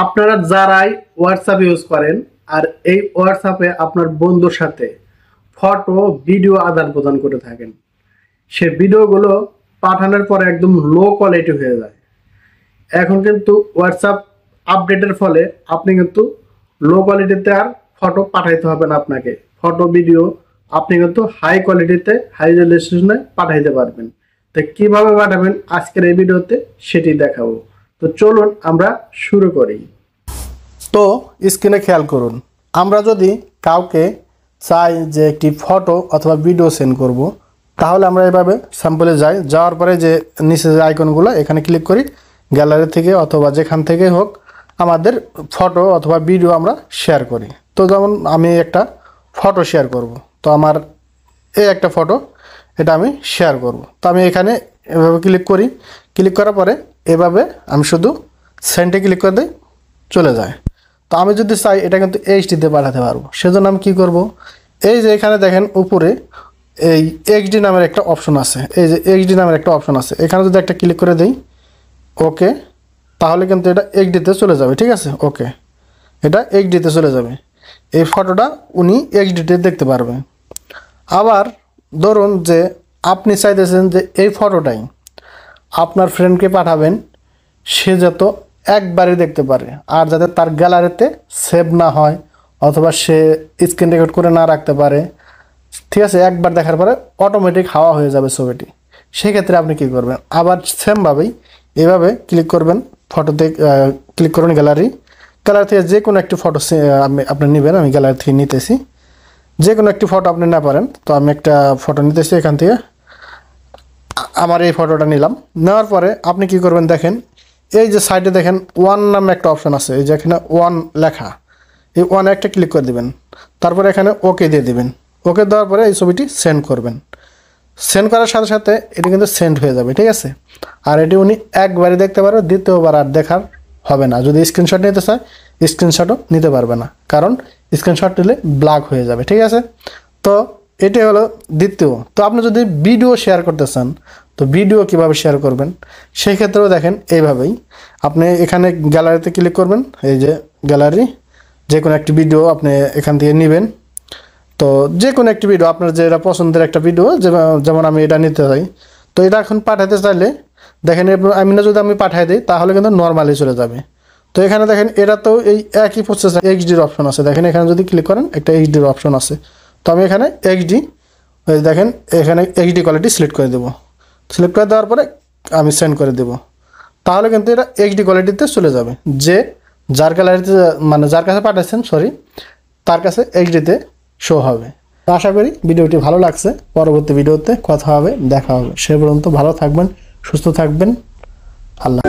আপনারা যারাই WhatsApp use করেন আর এই হোয়াটসঅ্যাপে আপনার বন্ধুর সাথে ফটো ভিডিও আদান প্রদান করে থাকেন, সে ভিডিওগুলো পাঠানোর পরে একদম লো কোয়ালিটি হয়ে যায়। এখন কিন্তু হোয়াটসঅ্যাপ আপডেটের ফলে আপনি কিন্তু লো কোয়ালিটিতে আর ফটো পাঠাইতে হবে না। আপনাকে ফটো ভিডিও আপনি কিন্তু হাই কোয়ালিটিতে হাই রেজলিউশনে পাঠাইতে পারবেন। তো কিভাবে পাঠাবেন আজকের এই ভিডিওতে সেটি দেখাবো। তো চলুন আমরা শুরু করি। তো স্ক্রিনে খেয়াল করুন, আমরা যদি কাউকে চাই যে একটি ফটো অথবা ভিডিও সেন্ড করব, তাহলে আমরা এভাবে স্যাম্পলে যাই, যাওয়ার পরে যে নিচে যে আইকনগুলো এখানে ক্লিক করি, গ্যালারি থেকে অথবা যেখান থেকে হোক আমাদের ফটো অথবা ভিডিও আমরা শেয়ার করি। তো যেমন আমি একটা ফটো শেয়ার করব, তো আমার এই একটা ফটো, এটা আমি শেয়ার করব। তো আমি এখানে এভাবে ক্লিক করি, ক্লিক করার পরে এভাবে আমি শুধু সেন্ডে ক্লিক করে দিই, চলে যায়। তো আমি যদি চাই এটা কিন্তু এইচডিতে পাঠাতে পারবো, সেজন্য আমি কি করব, এই যে এখানে দেখেন উপরে এই এইচডি নামের একটা অপশন আছে, এই যে এইচডি নামের একটা অপশন আছে, এখানে যদি একটা ক্লিক করে দিই ওকে, তাহলে কিন্তু এটা এইচডিতে চলে যাবে। ঠিক আছে, ওকে, এটা এইচডিতে চলে যাবে। এই ফটোটা উনি এইচডিতে দেখতে পারবে। আবার ধরুন যে আপনি চাইতেছেন যে এই ফটোটাই আপনার ফ্রেন্ডকে পাঠাবেন, সে যত একবারই দেখতে পারে আর যাতে তার গ্যালারিতে সেভ না হয় অথবা সে স্ক্রিন রেকর্ড করে না রাখতে পারে। ঠিক আছে, একবার দেখার পরে অটোমেটিক হাওয়া হয়ে যাবে ছবিটি। সেক্ষেত্রে আপনি কী করবেন, আবার সেমভাবেই এভাবে ক্লিক করবেন, ফটোতে ক্লিক করুন, গ্যালারি থেকে যে কোনো একটি ফটো আপনি নেবেন। আমি গ্যালারি থেকে নিতেছি, যে কোনো একটি ফটো আপনি না পারেন, তো আমি একটা ফটো নিতেছি এখান থেকে। আমার এই ফটোটা নিলাম, নেওয়ার পরে আপনি কি করবেন দেখেন, এই যে সাইডে দেখেন ওয়ান নামে একটা অপশন আছে, এই যে এখানে ওয়ান লেখা, এই ওয়ানে একটা ক্লিক করে দিবেন, তারপরে এখানে ওকে দিয়ে দিবেন। ওকে দেওয়ার পরে এই ছবিটি সেন্ড করবেন। সেন্ড করার সাথে সাথে এটি কিন্তু সেন্ড হয়ে যাবে। ঠিক আছে, আর এটি উনি একবারই দেখতে পারবে, দ্বিতীয়বার আর দেখার হবে না। যদি স্ক্রিনশট নিতে চায় স্ক্রিনশটও নিতে পারবে না, কারণ স্ক্রিনশট নিলে ব্ল্যাক হয়ে যাবে। ঠিক আছে, তো এটি হলো দ্বিতীয়। তো আপনি যদি ভিডিও শেয়ার করতে চান, তো ভিডিও কিভাবে শেয়ার করবেন সেই ক্ষেত্রেও দেখেন এইভাবেই। আপনি এখানে গ্যালারিতে ক্লিক করবেন, এই যে গ্যালারি, যে কোনো একটি ভিডিও আপনি এখান থেকে নেবেন। তো যে কোনো একটি ভিডিও আপনার যেটা পছন্দের একটা ভিডিও, যেমন আমি এটা নিতে চাই, তো এটা এখন পাঠাতে চাইলে দেখেন আমি না, যদি আমি পাঠাই দিই তাহলে কিন্তু নর্মালি চলে যাবে। তো এখানে দেখেন এটা তো এই একই প্রসেস, এইচডির অপশন আছে, দেখেন এখানে যদি ক্লিক করেন একটা এইচডির অপশন আছে। তো আমি এখানে এইচডি, দেখেন এখানে এইচডি কোয়ালিটি সিলেক্ট করে দেবো। সিলেক্ট করে দেওয়ার পরে আমি সেন্ড করে দেবো, তাহলে কিন্তু এটা এইচডি কোয়ালিটিতে চলে যাবে। যে যার গ্যালারিতে মানে যার কাছে পাঠাচ্ছেন, সরি, তার কাছে এইচডিতে শো হবে। আশা করি ভিডিওটি ভালো লাগছে। পরবর্তী ভিডিওতে কথা হবে, দেখা হবে। সে পর্যন্ত ভালো থাকবেন, সুস্থ থাকবেন। আল্লাহ।